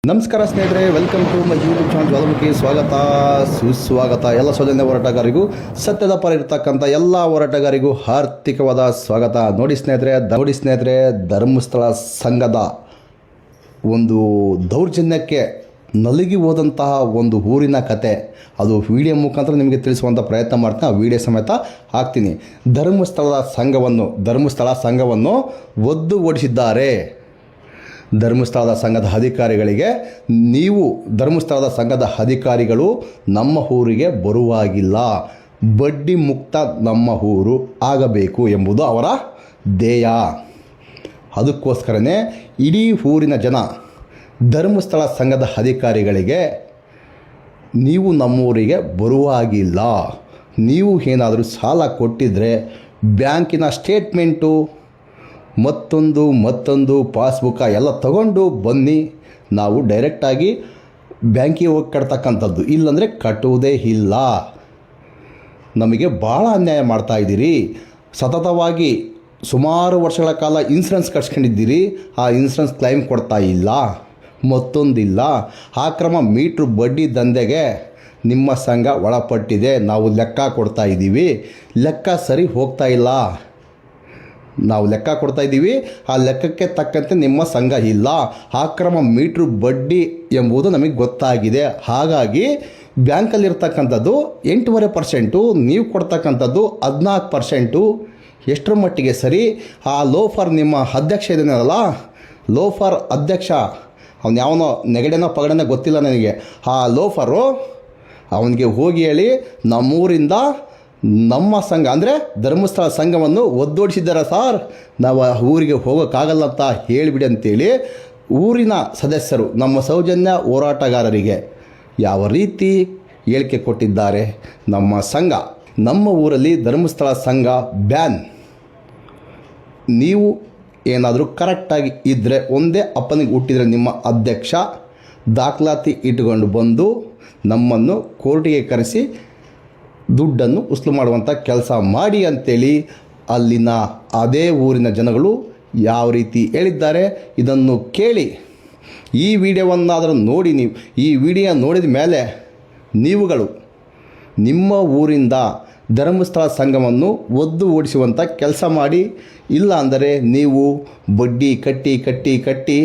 ನಮಸ್ಕಾರ ಸ್ನೇಹಿತರೆ, welcome to my YouTube channel Jwalamukhi. ಸ್ವಾಗತ ಸುಸ್ವಾಗತ. ಎಲ್ಲ ಸೌಜನ್ಯ ಹೋರಾಟಗಾರರಿಗೂ, ಸತ್ಯದ ಪರ ಇರತಕ್ಕಂಥ ಎಲ್ಲ ಹೋರಾಟಗಾರರಿಗೂ ಆರ್ಥಿಕವಾದ ಸ್ವಾಗತ. ನೋಡಿ ಸ್ನೇಹಿತರೆ, ಧರ್ಮಸ್ಥಳ ಸಂಘದ ಒಂದು ದೌರ್ಜನ್ಯಕ್ಕೆ ನಲುಗಿ ಹೋದಂತಹ ಒಂದು ಊರಿನ ಕತೆ, ಅದು ವಿಡಿಯೋ ಮುಖಾಂತರ ನಿಮಗೆ ತಿಳಿಸುವಂಥ ಪ್ರಯತ್ನ ಮಾಡ್ತೀನಿ. ಆ ವಿಡಿಯೋ ಸಮೇತ ಹಾಕ್ತೀನಿ. ಧರ್ಮಸ್ಥಳ ಸಂಘವನ್ನು ಒದ್ದು ಓಡಿಸಿದ್ದಾರೆ. ಧರ್ಮಸ್ಥಳದ ಸಂಘದ ಅಧಿಕಾರಿಗಳಿಗೆ, ನೀವು ಧರ್ಮಸ್ಥಳದ ಸಂಘದ ಅಧಿಕಾರಿಗಳು ನಮ್ಮ ಊರಿಗೆ ಬರುವಾಗಿಲ್ಲ, ಬಡ್ಡಿ ಮುಕ್ತ ನಮ್ಮ ಊರು ಆಗಬೇಕು ಎಂಬುದು ಅವರ ಧ್ಯೇಯ. ಅದಕ್ಕೋಸ್ಕರನೇ ಇಡೀ ಊರಿನ ಜನ ಧರ್ಮಸ್ಥಳ ಸಂಘದ ಅಧಿಕಾರಿಗಳಿಗೆ, ನೀವು ನಮ್ಮೂರಿಗೆ ಬರುವಾಗಿಲ್ಲ, ನೀವು ಏನಾದರೂ ಸಾಲ ಕೊಟ್ಟಿದ್ದರೆ ಬ್ಯಾಂಕಿನ ಸ್ಟೇಟ್ಮೆಂಟು ಮತ್ತೊಂದು ಪಾಸ್ಬುಕ್ಕ ಎಲ್ಲ ತಗೊಂಡು ಬನ್ನಿ, ನಾವು ಡೈರೆಕ್ಟಾಗಿ ಬ್ಯಾಂಕಿಗೆ ಹೋಗಿ ಕಟ್ತಕ್ಕಂಥದ್ದು, ಇಲ್ಲಾಂದರೆ ಕಟ್ಟುವುದೇ ಇಲ್ಲ. ನಮಗೆ ಭಾಳ ಅನ್ಯಾಯ ಮಾಡ್ತಾಯಿದ್ದೀರಿ. ಸತತವಾಗಿ ಸುಮಾರು ವರ್ಷಗಳ ಕಾಲ ಇನ್ಸೂರೆನ್ಸ್ ಕಟ್ಸ್ಕೊಂಡಿದ್ದೀರಿ, ಆ ಇನ್ಸೂರೆನ್ಸ್ ಕ್ಲೈಮ್ ಕೊಡ್ತಾ ಇಲ್ಲ. ಮತ್ತೊಂದಿಲ್ಲ, ಅಕ್ರಮ ಮೀಟ್ರ್ ಬಡ್ಡಿ ದಂಧೆಗೆ ನಿಮ್ಮ ಸಂಘ ಒಳಪಟ್ಟಿದೆ. ನಾವು ಲೆಕ್ಕ ಕೊಡ್ತಾ ಇದ್ದೀವಿ, ಲೆಕ್ಕ ಸರಿ ಹೋಗ್ತಾ ಇಲ್ಲ. ನಾವು ಲೆಕ್ಕ ಕೊಡ್ತಾ ಇದ್ದೀವಿ, ಆ ಲೆಕ್ಕಕ್ಕೆ ತಕ್ಕಂತೆ ನಿಮ್ಮ ಸಂಘ ಇಲ್ಲ. ಅಕ್ರಮ ಮೀಟ್ರ್ ಬಡ್ಡಿ ಎಂಬುದು ನಮಗೆ ಗೊತ್ತಾಗಿದೆ. ಹಾಗಾಗಿ ಬ್ಯಾಂಕಲ್ಲಿರ್ತಕ್ಕಂಥದ್ದು 8.5%, ನೀವು ಕೊಡ್ತಕ್ಕಂಥದ್ದು 14%. ಎಷ್ಟರ ಮಟ್ಟಿಗೆ ಸರಿ? ಆ ಲೋಫರ್ ನಿಮ್ಮ ಅಧ್ಯಕ್ಷ ಇದ್ದಾನಲ್ಲ, ಲೋಫರ್ ಅಧ್ಯಕ್ಷ, ಅವನು ಯಾವನೋ ನೆಗಡೆನೋ ಪಗಡೆನೋ ಗೊತ್ತಿಲ್ಲ ನನಗೆ. ಆ ಲೋಫರು ಅವನಿಗೆ ಹೋಗಿ ಹೇಳಿ, ನಮ್ಮೂರಿಂದ ನಮ್ಮ ಸಂಘ ಅಂದರೆ ಧರ್ಮಸ್ಥಳ ಸಂಘವನ್ನು ಒದ್ದೋಡಿಸಿದ್ದಾರೆ ಸರ್, ನಾವು ಆ ಊರಿಗೆ ಹೋಗೋಕ್ಕಾಗಲ್ಲ ಅಂತ ಹೇಳಿಬಿಡಿ ಅಂತೇಳಿ ಊರಿನ ಸದಸ್ಯರು ನಮ್ಮ ಸೌಜನ್ಯ ಹೋರಾಟಗಾರರಿಗೆ ಯಾವ ರೀತಿ ಹೇಳಿಕೆ ಕೊಟ್ಟಿದ್ದಾರೆ. ನಮ್ಮ ಊರಲ್ಲಿ ಧರ್ಮಸ್ಥಳ ಸಂಘ ಬ್ಯಾನ್. ನೀವು ಏನಾದರೂ ಕರೆಕ್ಟಾಗಿ ಇದ್ದರೆ, ಒಂದೇ ಅಪ್ಪನಿಗೆ ಹುಟ್ಟಿದರೆ ನಿಮ್ಮ ಅಧ್ಯಕ್ಷ ದಾಖಲಾತಿ ಇಟ್ಟುಕೊಂಡು ಬಂದು ನಮ್ಮನ್ನು ಕೋರ್ಟಿಗೆ ಕರೆಸಿ ದುಡ್ಡನ್ನು ವಸೂಲು ಮಾಡುವಂಥ ಕೆಲಸ ಮಾಡಿ ಅಂತೇಳಿ ಅಲ್ಲಿನ ಅದೇ ಊರಿನ ಜನಗಳು ಯಾವ ರೀತಿ ಹೇಳಿದ್ದಾರೆ. ಇದನ್ನು ಕೇಳಿ, ಈ ವಿಡಿಯೋವನ್ನಾದರೂ ನೋಡಿ. ನೀವು ಈ ವಿಡಿಯೋ ನೋಡಿದ ಮೇಲೆ ನೀವುಗಳು ನಿಮ್ಮ ಊರಿಂದ ಧರ್ಮಸ್ಥಳ ಸಂಘವನ್ನು ಒದ್ದು ಓಡಿಸುವಂಥ ಕೆಲಸ ಮಾಡಿ. ಇಲ್ಲ ಅಂದರೆ ನೀವು ಬಡ್ಡಿ ಕಟ್ಟಿ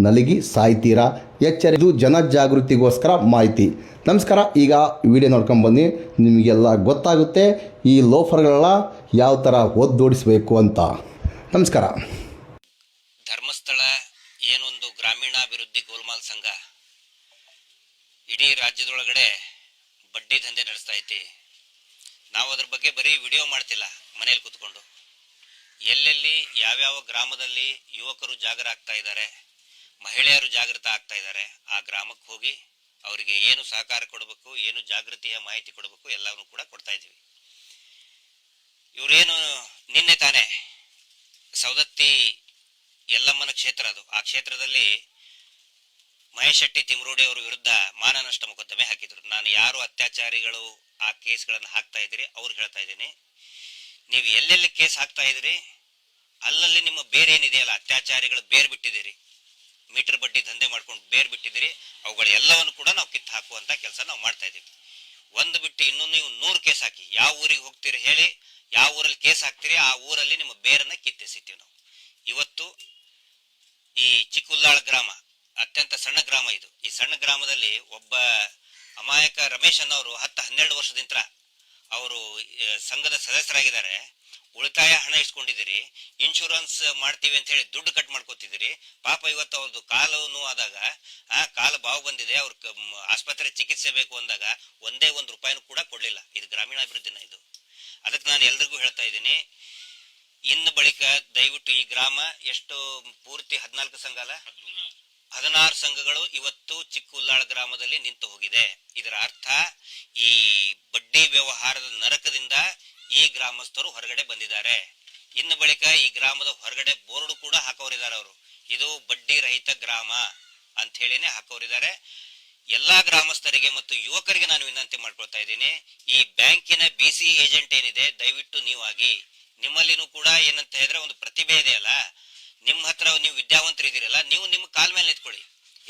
ನಲಗಿ ಸಾಯ್ತೀರಾ. ಎಚ್ಚರಿಕೆ. ಇದು ಜನಜಾಗೃತಿಗೋಸ್ಕರ ಮಾಹಿತಿ. ನಮಸ್ಕಾರ. ಈಗ ವಿಡಿಯೋ ನೋಡ್ಕೊಂಬನ್ನಿ, ನಿಮಗೆಲ್ಲ ಗೊತ್ತಾಗುತ್ತೆ ಈ ಲೋಫರ್ಗಳೆಲ್ಲ ಯಾವ ಥರ ಒದ್ದೋಡಿಸಬೇಕು ಅಂತ. ನಮಸ್ಕಾರ. ಧರ್ಮಸ್ಥಳ ಏನೊಂದು ಗ್ರಾಮೀಣಾಭಿವೃದ್ಧಿ ಗೋಲ್ಮಾಲ್ ಸಂಘ ಇಡೀ ರಾಜ್ಯದೊಳಗಡೆ ಬಡ್ಡಿ ದಂಧೆ ನಡೆಸ್ತಾ ಐತಿ. ನಾವು ಅದ್ರ ಬಗ್ಗೆ ಬರೀ ವಿಡಿಯೋ ಮಾಡ್ತಿಲ್ಲ, ಮನೇಲಿ ಕೂತ್ಕೊಂಡು ಎಲ್ಲೆಲ್ಲಿ ಯಾವ್ಯಾವ ಗ್ರಾಮದಲ್ಲಿ ಯುವಕರು ಜಾಗರ ಆಗ್ತಾ ಇದ್ದಾರೆ, ಮಹಿಳೆಯರು ಜಾಗೃತ ಆಗ್ತಾ ಇದ್ದಾರೆ, ಆ ಗ್ರಾಮಕ್ಕೆ ಹೋಗಿ ಅವರಿಗೆ ಏನು ಸಹಕಾರ ಕೊಡಬೇಕು, ಏನು ಜಾಗೃತಿಯ ಮಾಹಿತಿ ಕೊಡಬೇಕು, ಎಲ್ಲವನ್ನೂ ಕೂಡ ಕೊಡ್ತಾ ಇದ್ದೀವಿ. ಇವರೇನು ನಿನ್ನೆ ತಾನೇ ಸೌದತ್ತಿ ಯಲ್ಲಮ್ಮನ ಕ್ಷೇತ್ರ, ಅದು ಆ ಕ್ಷೇತ್ರದಲ್ಲಿ ಮಹೇಶ್ ಶೆಟ್ಟಿ ತಿಮ್ರೋಡಿ ಅವರ ವಿರುದ್ಧ ಮಾನನಷ್ಟ ಮೊಕದ್ದಮೆ ಹಾಕಿದ್ರು. ನಾನು ಯಾರು ಅತ್ಯಾಚಾರಿಗಳು ಆ ಕೇಸ್ಗಳನ್ನು ಹಾಕ್ತಾ ಇದ್ದೀರಿ ಅವ್ರಿಗೆ ಹೇಳ್ತಾ ಇದ್ದೀನಿ, ನೀವು ಎಲ್ಲೆಲ್ಲಿ ಕೇಸ್ ಹಾಕ್ತಾ ಇದ್ದೀರಿ ಅಲ್ಲಲ್ಲಿ ನಿಮ್ಮ ಬೇರೆ ಏನಿದೆಯಲ್ಲ, ಅತ್ಯಾಚಾರಿಗಳು ಬೇರ್ ಬಿಟ್ಟಿದ್ದೀರಿ, ಮೀಟರ್ ಬಡ್ಡಿ ದಂಧೆ ಮಾಡ್ಕೊಂಡು ಬೇರ್ ಬಿಟ್ಟಿದ್ದೀರಿ, ಅವುಗಳ ಎಲ್ಲವನ್ನು ಕೂಡ ನಾವು ಕಿತ್ತು ಹಾಕುವಂತ ಕೆಲಸ ನಾವು ಮಾಡ್ತಾ ಇದ್ದೀವಿ. ಒಂದು ಬಿಟ್ಟು ಇನ್ನೂ ನೀವು 100 ಕೇಸ್ ಹಾಕಿ, ಯಾವ ಊರಿಗೆ ಹೋಗ್ತೀರಿ ಹೇಳಿ, ಯಾವ ಊರಲ್ಲಿ ಕೇಸ್ ಹಾಕ್ತೀರಿ ಆ ಊರಲ್ಲಿ ನಿಮ್ಮ ಬೇರನ್ನ ಕಿತ್ತೆಸಿತೀವಿ ನಾವು. ಇವತ್ತು ಈ ಚಿಕ್ಕುಲ್ಲಾಳ ಗ್ರಾಮ ಅತ್ಯಂತ ಸಣ್ಣ ಗ್ರಾಮ ಇದು. ಈ ಸಣ್ಣ ಗ್ರಾಮದಲ್ಲಿ ಒಬ್ಬ ಅಮಾಯಕ ರಮೇಶ್ ಅನ್ನೋರು 10-12 ವರ್ಷದಿಂದ ಅವರು ಸಂಘದ ಸದಸ್ಯರಾಗಿದ್ದಾರೆ. ಉಳಿತಾಯ ಹಣ ಇಸ್ಕೊಂಡಿದ್ದೀರಿ, ಇನ್ಶೂರೆನ್ಸ್ ಮಾಡ್ತೀವಿ ಅಂತ ಹೇಳಿ ದುಡ್ಡು ಕಟ್ ಮಾಡ್ಕೋತಿದ್ದೀರಿ. ಪಾಪ ಇವತ್ತು ಅವ್ರದ್ದು ಕಾಲು ನೋವಾದಾಗ, ಕಾಲು ಬಾವು ಬಂದಿದೆ, ಅವ್ರ ಆಸ್ಪತ್ರೆ ಚಿಕಿತ್ಸೆ ಬೇಕು ಅಂದಾಗ ಒಂದೇ ₹1 ಕೂಡ ಕೊಡ್ಲಿಲ್ಲ. ಇದು ಗ್ರಾಮೀಣಾಭಿವೃದ್ಧಿನ ಇದು. ಅದಕ್ಕೆ ನಾನು ಎಲ್ರಿಗೂ ಹೇಳ್ತಾ ಇದ್ದೀನಿ, ಇನ್ನು ಬಳಿಕ ದಯವಿಟ್ಟು ಈ ಗ್ರಾಮ ಎಷ್ಟು ಪೂರ್ತಿ 14 ಸಂಘ ಅಲ್ಲ, 16 ಸಂಘಗಳು ಇವತ್ತು ಚಿಕ್ಕುಲ್ಲಾಳ ಗ್ರಾಮದಲ್ಲಿ ನಿಂತು ಹೋಗಿದೆ. ಇದರ ಅರ್ಥ ಈ ಬಡ್ಡಿ ವ್ಯವಹಾರದ ನರಕದಿಂದ ಈ ಗ್ರಾಮಸ್ಥರು ಹೊರಗಡೆ ಬಂದಿದ್ದಾರೆ. ಇನ್ನು ಬಳಿಕ ಈ ಗ್ರಾಮದ ಹೊರಗಡೆ ಬೋರ್ಡ್ ಕೂಡ ಹಾಕೋರಿದ್ದಾರೆ. ಅವರು ಇದು ಬಡ್ಡಿ ರಹಿತ ಗ್ರಾಮ ಅಂತ ಹೇಳಿನೇ ಹಾಕೋರಿದ್ದಾರೆ. ಎಲ್ಲಾ ಗ್ರಾಮಸ್ಥರಿಗೆ ಮತ್ತು ಯುವಕರಿಗೆ ನಾನು ವಿನಂತಿ ಮಾಡ್ಕೊಳ್ತಾ ಇದ್ದೀನಿ, ಈ ಬ್ಯಾಂಕಿನ BC ಏಜೆಂಟ್ ಏನಿದೆ ದಯವಿಟ್ಟು ನೀವಾಗಿ, ನಿಮ್ಮಲ್ಲಿನೂ ಕೂಡ ಏನಂತ ಹೇಳಿದ್ರೆ ಒಂದು ಪ್ರತಿಭೆ ಇದೆಯಲ್ಲ, ನಿಮ್ಮ ಹತ್ರ ನೀವು ವಿದ್ಯಾವಂತರಿದ್ದೀರಲ್ಲ, ನೀವು ನಿಮ್ಮ ಕಾಲ ಮೇಲೆ ನಿಂತ್ಕೊಳ್ಳಿ.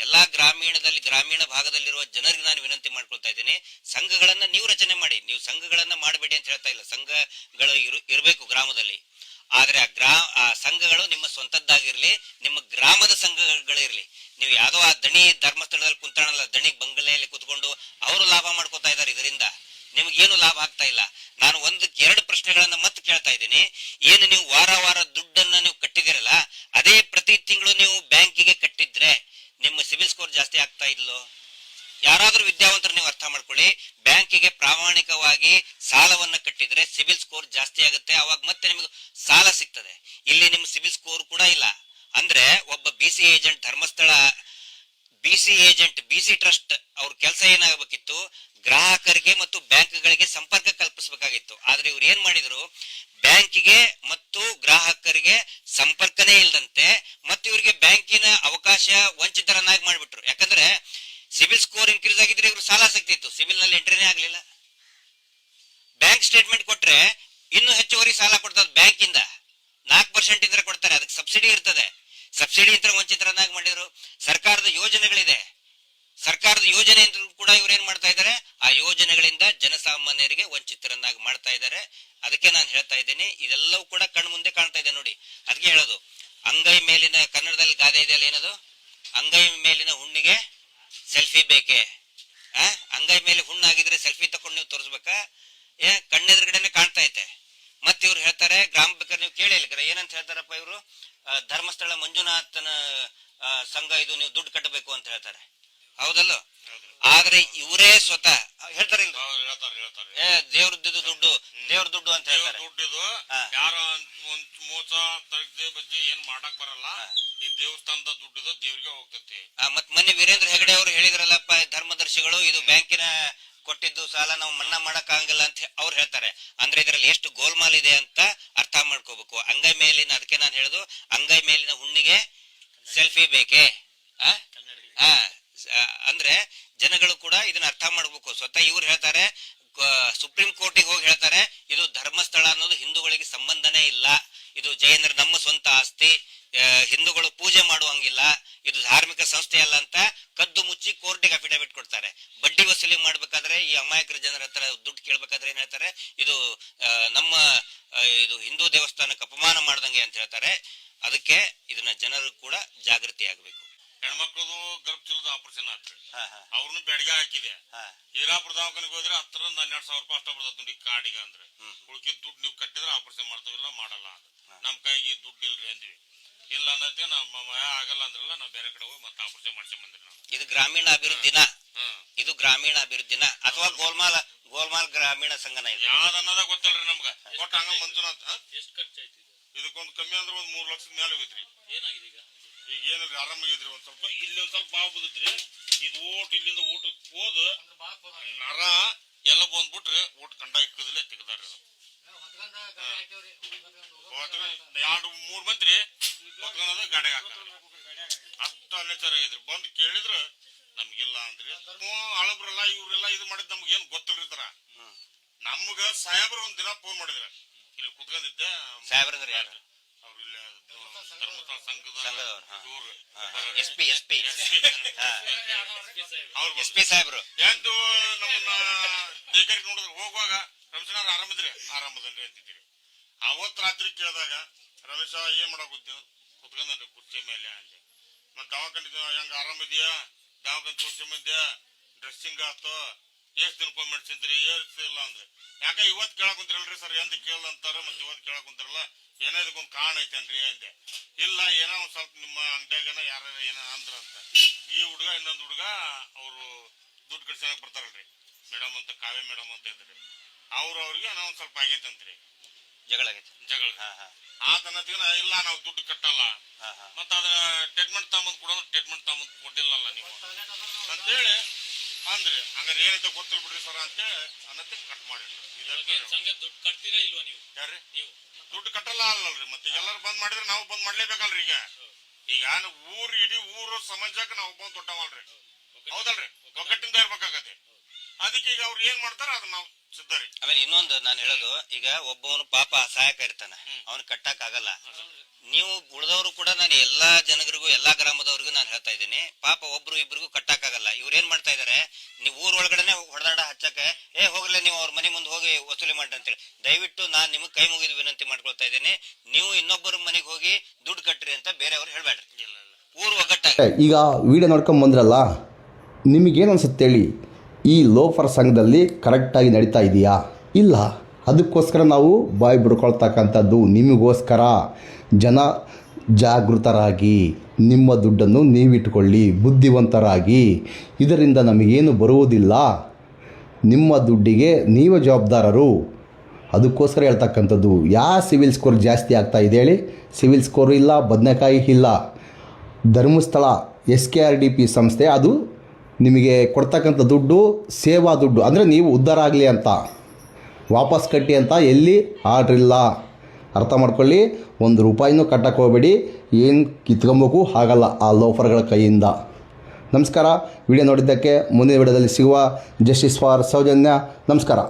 ಎಲ್ಲಾ ಗ್ರಾಮೀಣ ಭಾಗದಲ್ಲಿರುವ ಜನರಿಗೆ ನಾನು ವಿನಂತಿ ಮಾಡ್ಕೊಳ್ತಾ ಇದ್ದೀನಿ, ಸಂಘಗಳನ್ನ ನೀವು ರಚನೆ ಮಾಡಿ. ನೀವು ಸಂಘಗಳನ್ನ ಮಾಡಬೇಡಿ ಅಂತ ಹೇಳ್ತಾ ಇಲ್ಲ, ಸಂಘಗಳು ಇರಬೇಕು ಗ್ರಾಮದಲ್ಲಿ. ಆದ್ರೆ ಆ ಸಂಘಗಳು ನಿಮ್ಮ ಸ್ವಂತದ್ದಾಗಿರ್ಲಿ, ನಿಮ್ಮ ಗ್ರಾಮದ ಸಂಘಗಳಿರ್ಲಿ. ನೀವು ಯಾವ್ದೋ ಆ ದಣಿ ಧರ್ಮಸ್ಥಳದಲ್ಲಿ ಕುಂತಾಣಲ್ಲ, ದಣಿ ಬಂಗಲೆಯಲ್ಲಿ ಕುತ್ಕೊಂಡು ಅವರು ಲಾಭ ಮಾಡ್ಕೋತಾ ಇದ್ದಾರೆ, ಇದರಿಂದ ನಿಮ್ಗೇನು ಲಾಭ ಆಗ್ತಾ ಇಲ್ಲ. ನಾನು ಎರಡು ಪ್ರಶ್ನೆಗಳನ್ನ ಮತ್ತೆ ಕೇಳ್ತಾ ಇದ್ದೀನಿ. ಏನು ನೀವು ವಾರ ದುಡ್ಡನ್ನ ನೀವು ಕಟ್ಟಿದಿರಲ್ಲ, ಅದೇ ಪ್ರತಿ ತಿಂಗಳು ನೀವು ಬ್ಯಾಂಕಿಗೆ ಕಟ್ಟಿದ್ರೆ ನಿಮ್ಮ ಸಿಬಿಲ್ ಸ್ಕೋರ್ ಜಾಸ್ತಿ ಆಗ್ತಾ ಇಲ್ಲೋ? ಯಾರಾದ್ರೂ ವಿದ್ಯಾವಂತರು ನೀವು ಅರ್ಥ ಮಾಡ್ಕೊಳ್ಳಿ, ಬ್ಯಾಂಕಿಗೆ ಪ್ರಾಮಾಣಿಕವಾಗಿ ಸಾಲವನ್ನ ಕಟ್ಟಿದ್ರೆ ಸಿಬಿಲ್ ಸ್ಕೋರ್ ಜಾಸ್ತಿ ಆಗುತ್ತೆ, ಅವಾಗ ಮತ್ತೆ ನಿಮಗೆ ಸಾಲ ಸಿಗ್ತದೆ. ಇಲ್ಲಿ ನಿಮ್ಮ ಸಿಬಿಲ್ ಸ್ಕೋರ್ ಕೂಡ ಇಲ್ಲ ಅಂದ್ರೆ ಒಬ್ಬ ಬಿಸಿ ಏಜೆಂಟ್, ಧರ್ಮಸ್ಥಳ ಬಿಸಿ ಟ್ರಸ್ಟ್ ಅವ್ರ ಕೆಲಸ ಏನಾಗಬೇಕಿತ್ತು, ಗ್ರಾಹಕರಿಗೆ ಮತ್ತು ಬ್ಯಾಂಕ್ಗಳಿಗೆ ಸಂಪರ್ಕ ಕಲ್ಪಿಸಬೇಕಾಗಿತ್ತು. ಆದ್ರೆ ಇವ್ರು ಏನ್ ಮಾಡಿದ್ರು, ಬ್ಯಾಂಕಿಗೆ ಮತ್ತು ಗ್ರಾಹಕರಿಗೆ ಸಂಪರ್ಕನೇ ಇಲ್ಲದಂತೆ ಮತ್ತು ಇವರಿಗೆ ಬ್ಯಾಂಕಿನ ಅವಕಾಶ ವಂಚಿತರನ್ನಾಗಿ ಮಾಡಿಬಿಟ್ರು. ಯಾಕಂದ್ರೆ ಸಿಬಿಲ್ ಸ್ಕೋರ್ ಇನ್ಕ್ರೀಸ್ ಆಗಿದ್ರೆ ಇವರು ಸಾಲ ಸಿಗ್ತಿತ್ತು, ಸಿಬಿಲ್ ನಲ್ಲಿ ಎಂಟ್ರಿನೇ ಆಗ್ಲಿಲ್ಲ. ಬ್ಯಾಂಕ್ ಸ್ಟೇಟ್ಮೆಂಟ್ ಕೊಟ್ರೆ ಇನ್ನೂ ಹೆಚ್ಚುವರಿ ಸಾಲ ಕೊಡ್ತದೆ, ಬ್ಯಾಂಕಿಂದ 4% ಇದ್ರೆ ಕೊಡ್ತಾರೆ, ಅದಕ್ಕೆ ಸಬ್ಸಿಡಿ ಇರ್ತದೆ. ಸಬ್ಸಿಡಿ ಇದ್ರೆ ವಂಚಿತರನ್ನಾಗಿ ಮಾಡಿದ್ರು. ಸರ್ಕಾರದ ಯೋಜನೆಗಳಿದೆ, ಸರ್ಕಾರದ ಯೋಜನೆ ಕೂಡ ಇವ್ರು ಏನ್ ಮಾಡ್ತಾ ಇದ್ದಾರೆ, ಆ ಯೋಜನೆಗಳಿಂದ ಜನಸಾಮಾನ್ಯರಿಗೆ ವಂಚಿತರನ್ನಾಗಿ ಮಾಡ್ತಾ ಇದ್ದಾರೆ. ಅದಕ್ಕೆ ನಾನು ಹೇಳ್ತಾ ಇದ್ದೀನಿ, ಇದೆಲ್ಲವೂ ಕೂಡ ಕಣ್ಣು ಮುಂದೆ ಕಾಣ್ತಾ ಇದೆ ನೋಡಿ. ಅದಕ್ಕೆ ಹೇಳೋದು, ಅಂಗೈ ಮೇಲಿನ, ಕನ್ನಡದಲ್ಲಿ ಗಾದೆ ಇದೆಯಲ್ಲ, ಏನದು, ಅಂಗೈ ಮೇಲಿನ ಹುಣ್ಣಿಗೆ ಸೆಲ್ಫಿ ಬೇಕೆ. ಅಂಗೈ ಮೇಲೆ ಹುಣ್ಣಾಗಿದ್ರೆ ಸೆಲ್ಫಿ ತಕೊಂಡು ನೀವು ತೋರಿಸ್ಬೇಕಾ? ಕಣ್ಣೆದುರುಗಡೆನೆ ಕಾಣ್ತಾ ಐತೆ. ಮತ್ತೆ ಇವ್ರು ಹೇಳ್ತಾರೆ, ಗ್ರಾಮ ಬೇಕಾದ್ರೆ ನೀವು ಕೇಳಿಲ್ಲ ಏನಂತ ಹೇಳ್ತಾರಪ್ಪ ಇವರು, ಧರ್ಮಸ್ಥಳ ಮಂಜುನಾಥನ ಸಂಘ ಇದು, ನೀವು ದುಡ್ಡು ಕಟ್ಟಬೇಕು ಅಂತ ಹೇಳ್ತಾರೆ, ಹೌದಲ್ಲ? ಆದ್ರೆ ಇವರೇ ಸ್ವತಃ ಹೇಳ್ತಾರೆ, ದೇವ್ರದ್ದು ದುಡ್ಡು ಅಂತ ಹೇಳ್ತಾರೆ. ದುಡ್ಡಿದು ಯಾರ ಮೋಸ ತಗ್ದೆ ಬಜ್ಜಿ ಏನ್ ಮಾಡಕ್ ಬರಲ್ಲ, ಈ ದೇವಸ್ಥಾನದ ದುಡ್ಡಿದು ದೇವ್ರಿಗೆ ಹೋಗ್ತೈತಿ. ಮತ್ ಮೊನ್ನೆ ವೀರೇಂದ್ರ ಹೆಗಡೆ ಅವರು ಹೇಳಿದ್ರಲ್ಲಪ್ಪ, ಧರ್ಮದರ್ಶಿಗಳು ಇದು ಬ್ಯಾಂಕಿನ ಕೊಟ್ಟಿದ್ದು ಸಾಲ ನಾವು ಮನ್ನಾ ಮಾಡಕ್ ಆಗಲ್ಲ ಅಂತ ಅವ್ರು ಹೇಳ್ತಾರೆ. ಅಂದ್ರೆ ಇದರಲ್ಲಿ ಎಷ್ಟು ಗೋಲ್ಮಾಲ್ ಇದೆ ಅಂತ ಅರ್ಥ ಮಾಡ್ಕೋಬೇಕು. ಅಂಗೈ ಮೇಲಿನ, ಅದಕ್ಕೆ ನಾನು ಹೇಳುದು, ಅಂಗೈ ಮೇಲಿನ ಹುಣ್ಣಿಗೆ ಸೆಲ್ಫಿ ಬೇಕೆ. ಅಂದ್ರೆ ಜನಗಳು ಕೂಡ ಇದನ್ನ ಅರ್ಥ ಮಾಡ್ಬೇಕು. ಸ್ವತಃ ಇವ್ರು ಹೇಳ್ತಾರೆ, ಸುಪ್ರೀಂ ಕೋರ್ಟಿಗೆ ಹೋಗಿ ಹೇಳ್ತಾರೆ, ಇದು ಧರ್ಮಸ್ಥಳ ಅನ್ನೋದು ಹಿಂದೂಗಳಿಗೆ ಸಂಬಂಧನೇ ಇಲ್ಲ, ಇದು ಜೈನರ ನಮ್ಮ ಸ್ವಂತ ಆಸ್ತಿ, ಹಿಂದೂಗಳು ಪೂಜೆ ಮಾಡುವಂಗಿಲ್ಲ, ಇದು ಧಾರ್ಮಿಕ ಸಂಸ್ಥೆ ಅಲ್ಲ ಅಂತ ಕದ್ದು ಮುಚ್ಚಿ ಕೋರ್ಟಿಗೆ ಅಫಿಡವಿಟ್ ಕೊಡ್ತಾರೆ. ಬಡ್ಡಿ ವಸೂಲಿ ಮಾಡ್ಬೇಕಾದ್ರೆ, ಈ ಅಮಾಯಕರ ಜನರ ಹತ್ರ ದುಡ್ಡು ಕೇಳ್ಬೇಕಾದ್ರೆ ಏನ್ ಹೇಳ್ತಾರೆ, ಇದು ನಮ್ಮ ಇದು ಹಿಂದೂ ದೇವಸ್ಥಾನಕ್ಕೆ ಅಪಮಾನ ಮಾಡ್ದಂಗೆ ಅಂತ ಹೇಳ್ತಾರೆ. ಅದಕ್ಕೆ ಇದನ್ನ ಜನರು ಕೂಡ ಜಾಗೃತಿ ಆಗ್ಬೇಕು. ಹೆಣ್ಮಕ್ಳದು ಗರ್ಭಚೀಲದ ಆಪರೇಷನ್ ಆತ್ರಿ, ಅವ್ರನ್ನು ಬೆಳಗ್ಗೆ ಹಾಕಿದೆ. ಹೀರಾಪುರ ದವಾಖಾನೆಗೆ ಹೋದ್ರೆ 10,000 to 12,000 ರೂಪಾಯಿ ಅಷ್ಟ ಬರ್ತದೆ ನೋಡಿ ಕಾರ್ಡಿಗೆ. ಅಂದ್ರೆ ಉಳ್ಕಿದ ದುಡ್ಡು ನೀವು ಕಟ್ಟಿದ್ರೆ ಆಪರೇಷನ್ ಮಾಡ್ತಾವಿಲ್ಲ, ಮಾಡಲ್ಲ. ನಮ್ ಕೈಗೆ ದುಡ್ಡು ಇಲ್ರಿ ಅಂದ್ವಿ. ಇಲ್ಲ ಅನ್ನೋದೇ ನಮ್ಮ ಆಗಲ್ಲ ಅಂದ್ರಲ್ಲ, ನಾವ್ ಬೇರೆ ಕಡೆ ಹೋಗಿ ಮತ್ತೆ ಆಪರೇಷನ್ ಮಾಡ್ಕೊಂಡ್ ಬಂದ್ರಿ. ನಾವು ಇದು ಗ್ರಾಮೀಣ ಅಭಿವೃದ್ಧಿನ, ಇದು ಗ್ರಾಮೀಣ ಅಭಿವೃದ್ಧಿನ ಅಥವಾ ಗೋಲ್ಮಾಲ್ ಗ್ರಾಮೀಣ ಸಂಘನ, ಇದು ಯಾವ್ದು ಅನ್ನೋದ ಗೊತ್ತಿಲ್ರಿ ನಮ್ಗ. ಕೊಟ್ಟ ಹಂಗ ಮಂಜುನಾಥ್ ಎಷ್ಟು ಖರ್ಚಾಯ್ತು ಇದಕ್ಕೊಂದು ಕಮ್ಮಿ ಅಂದ್ರೆ 1 3 ಲಕ್ಷದ ಮೇಲೆ ಹೋಗಿತ್ರಿ. ಏನಾಗಿದೆ ಈಗ ಏನಿಲ್ರಿ, ಆರಾಮಾಗಿದ್ರಿ. ಒಂದ್ ಸ್ವಲ್ಪ ಇಲ್ಲಿ ಒಂದ್ ಸ್ವಲ್ಪ ಬಾವು ಬುದ್ರಿ, ಇದು ಓಟ್ ಇಲ್ಲಿಂದ ಊಟಕ್ಕೆ ಹೋದ ನರ ಎಲ್ಲ ಬಂದ್ಬಿಟ್ರಿ, ಓಟ್ ಕಂಡ ಇಕ್ಕದಿಲ್ಲ ತೆಗದಾರ. 2-3 ಮಂದಿ ಹೊತ್ಕೊಂಡ್ ಗಾಡಿಗೆ ಹಾಕ, ಅಷ್ಟ ಅನ್ಯಾಚಾರ ಆಗಿದ್ರಿ. ಬಂದ್ ಕೇಳಿದ್ರ ನಮ್ಗಿಲ್ಲ ಅಂದ್ರಿ. ಹಳಬ್ರಲ್ಲ ಇವ್ರೆಲ್ಲ ಇದು ಮಾಡಿದ್ ನಮ್ಗೆ ಏನ್ ಗೊತ್ತಿಲ್ರಿತಾರ. ನಮ್ಗ ಸಾಹೇಬ್ರ ಒಂದ್ ದಿನ ಫೋನ್ ಮಾಡಿದ್ರ, ಇಲ್ಲಿ ಕುತ್ಕೊಂಡಿದ್ದೆ. ಸಾಹೇಬ್ರ ಯಾರು? ಅವ್ರು ಇಲ್ಲ ಧರ್ಮಸ್ಥಳ ಸಂಘದ ಎಸ್.ಪಿ. ಸಾಹೇಬ್ರು ಎಂದು ನಮ್ಮನ್ನ ಬೇಕರಿಗೆ ನೋಡಿದ್ರು. ಹೋಗುವಾಗ ರಮೇಶನಾರ ಆರಾಮದ್ರಿ, ಆರಾಮದನ್ರಿ ಅಂತಿದ್ದೀರಿ. ಅವತ್ ರಾತ್ರಿ ಕೇಳಿದಾಗ, ರಮೇಶ ಏನ್ ಮಾಡಕ್ ಕುತ್ಕೊಂಡ್ರಿ ಕುರ್ಚಿ ಮೇಲೆ ಅಂದೆ. ಮತ್ ದವಾಖಾನೆ ಹೆಂಗ ಆರಾಮಿದ್ಯಾ, ದವಾಖಾನೆ ತೋರ್ಸ್ಕೊಂಬಂದ್ಯಾ, ಡ್ರೆಸ್ಸಿಂಗ್ ಆತು, ಎಷ್ಟ್ ದಿನಕ್ಕೆ ಮೆಡಿಸಿನ್ರಿ, ಇಲ್ಲ ಅಂದ್ರೆ. ಯಾಕ ಇವತ್ ಕೇಳಕ್ ಕುಂತಿರಲ್ರಿ ಸರ್, ಎಂದ ಕೇಳ್ ಅಂತಾರ, ಮತ್ತೆ ಇವತ್ ಕೇಳಕ್ ಕುಂತಿರಲ್ಲ, ಏನೋ ಇದಕ್ಕೊಂದ್ ಕಾರಣ ಐತೇನ್ರಿ ಅಂದೆ. ಇಲ್ಲ, ಏನೋ ಒಂದ್ ಸ್ವಲ್ಪ ನಿಮ್ಮ ಅಂಗಡಿಯಾಗನ ಯಾರ ಏನ ಅಂದ್ರ ಅಂತ. ಈ ಹುಡುಗ ಇನ್ನೊಂದ್ ಹುಡುಗ ಅವ್ರು ದುಡ್ಡು ಕಟ್ಸಕ್ ಬರ್ತಾರಲ್ರಿ, ಮೇಡಮ್ ಅಂತ, ಕಾವ್ಯ ಮೇಡಮ್ ಅಂತ ಇದ್ರಿ. ಅವ್ರಿಗೆ ಏನೋ ಒಂದ್ ಸ್ವಲ್ಪ ಆಗೈತಂತ್ರಿ, ಜಗಳ ಆತನತಿನ. ಇಲ್ಲ ನಾವು ದುಡ್ಡು ಕಟ್ಟಲ್ಲ, ಮತ್ತ ಅದ ಟ್ರೀಟ್ಮೆಂಟ್ ತಗೊಂಡ್ ಕೊಡೋದು, ಟ್ರೀಟ್ಮೆಂಟ್ ತಗೊಂಡ್ ಕೊಟ್ಟಿಲ್ಲಲ್ಲ ನೀವು ಅಂತೇಳಿ ಅಂದ್ರಿ. ಹಂಗಾರೆ ಏನೈತೆ ಗೊತ್ತಿಲ್ಲ ಬಿಡ್ರಿ ಸರ್ ಅಂತೇಳಿ ಅನ್ನತ್ತೆ ಕಟ್ ಮಾಡಿದ್ರು. ದುಡ್ಡು ಕಟ್ತೀರಾ ಇಲ್ವಾ ನೀವು? ಯಾರ್ರಿ ನೀವು? ದುಡ್ಡು ಕಟ್ಟಲ್ಲ ಅಲ್ಲಲ್ರಿ, ಮತ್ತೆ ಎಲ್ಲರೂ ಬಂದ್ ಮಾಡಿದ್ರೆ ನಾವು ಬಂದ್ ಮಾಡ್ಲೇಬೇಕಲ್ರಿ. ಈಗ ಇಡೀ ಊರು ಸಮಾಜಕ್ಕೆ ನಾವು ಬಂದ್ ತೊಟ್ಟವಲ್ರಿ, ಹೌದಲ್ರಿ? ಒಗ್ಗಟ್ಟಿಂದ ಇರ್ಬೇಕಾಗತ್ತೆ. ಅದಕ್ಕೆ ಈಗ ಅವ್ರು ಏನ್ ಮಾಡ್ತಾರ ಅದ್ ನಾವು ಸಿದ್ಧರಿ. ಆಮೇಲೆ ಇನ್ನೊಂದು ನಾನು ಹೇಳೋದು, ಈಗ ಒಬ್ಬವನು ಪಾಪ ಸಹಾಯಕ ಇರ್ತಾನ, ಅವನು ಕಟ್ಟಕ್ ಆಗಲ್ಲ. ನೀವು ಉಳಿದವರು ಕೂಡ ನಾನು ಎಲ್ಲಾ ಜನರಿಗೂ ಎಲ್ಲಾ ಗ್ರಾಮದವ್ರಿಗೂ ನಾನು ಹೇಳ್ತಾ ಇದ್ದೀನಿ, ಪಾಪ ಒಬ್ರು ಇಬ್ರಿಗೂ ಕಟ್ಟಕ್ಕಾಗಲ್ಲ. ಇವ್ರು ಏನ್ ಮಾಡ್ತಾ ಇದಾರೆ, ನೀವು ಊರ್ ಒಳಗಡೆನೆ ಹೊಡೆದಾಡ ಹಚ್ಚಕ್ಕೆ ಹೋಗ್ಲೇ ನೀವು ಅವ್ರ ಮನೆ ಮುಂದೆ ಹೋಗಿ ವಸೂಲಿ ಮಾಡ್ರಿ ಅಂತೇಳಿ. ದಯವಿಟ್ಟು ನಾನು ನಿಮಗೆ ಕೈ ಮುಗಿದು ವಿನಂತಿ ಮಾಡ್ಕೊಳ್ತಾ ಇದ್ದೀನಿ, ನೀವು ಇನ್ನೊಬ್ಬರ ಮನೆಗೆ ಹೋಗಿ ದುಡ್ಡು ಕಟ್ಟ್ರಿ ಅಂತ ಬೇರೆಯವ್ರು ಹೇಳ್ಬೇಡ್ರಿ. ಊರು ಒಗ್ಗಟ್ಟಾಗ ಈಗ ವಿಡಿಯೋ ನೋಡ್ಕೊಂಡು ಬಂದ್ರಲ್ಲ, ನಿಮಗೇನು ಅನ್ಸುತ್ತೆ ಹೇಳಿ? ಈ ಲೋಫರ್ ಸಂಘದಲ್ಲಿ ಕರೆಕ್ಟಾಗಿ ನಡೀತಾ ಇದೆಯಾ? ಇಲ್ಲ. ಅದಕ್ಕೋಸ್ಕರ ನಾವು ಬಾಯಿ ಬಿಡ್ಕೊಳ್ತಕ್ಕಂಥದ್ದು. ನಿಮಗೋಸ್ಕರ ಜನ ಜಾಗೃತರಾಗಿ ನಿಮ್ಮ ದುಡ್ಡನ್ನು ನೀವಿಟ್ಕೊಳ್ಳಿ, ಬುದ್ಧಿವಂತರಾಗಿ. ಇದರಿಂದ ನಮಗೇನು ಬರುವುದಿಲ್ಲ, ನಿಮ್ಮ ದುಡ್ಡಿಗೆ ನೀವು ಜವಾಬ್ದಾರರು. ಅದಕ್ಕೋಸ್ಕರ ಹೇಳ್ತಕ್ಕಂಥದ್ದು. ಯಾವ ಸಿವಿಲ್ ಸ್ಕೋರ್ ಜಾಸ್ತಿ ಆಗ್ತಾ ಇದೆ ಹೇಳಿ? ಸಿವಿಲ್ ಸ್ಕೋರ್ ಇಲ್ಲ, ಬದನೆಕಾಯಿ ಇಲ್ಲ. ಧರ್ಮಸ್ಥಳ SKRDP ಸಂಸ್ಥೆ ಅದು ನಿಮಗೆ ಕೊಡ್ತಕ್ಕಂಥ ದುಡ್ಡು ಸೇವಾ ದುಡ್ಡು, ಅಂದರೆ ನೀವು ಉದ್ಧಾರ ಆಗಲಿ ಅಂತ, ವಾಪಸ್ ಕಟ್ಟಿ ಅಂತ ಎಲ್ಲಿ ಆರ್ಡ್ರ್ ಇಲ್ಲ. ಅರ್ಥ ಮಾಡ್ಕೊಳ್ಳಿ. 1 ರೂಪಾಯಿನೂ ಕಟ್ಟಕ್ಕೆ ಹೋಗಬೇಡಿ. ಏನು ಕಿತ್ಕೊಬೇಕು ಆಗಲ್ಲ ಆ ಲೋಫರ್ಗಳ ಕೈಯಿಂದ. ನಮಸ್ಕಾರ. ವಿಡಿಯೋ ನೋಡಿದ್ದಕ್ಕೆ ಮುಂದಿನ ವಿಡಿಯೋದಲ್ಲಿ ಸಿಗುವ. Justice for Sowjanya. ನಮಸ್ಕಾರ.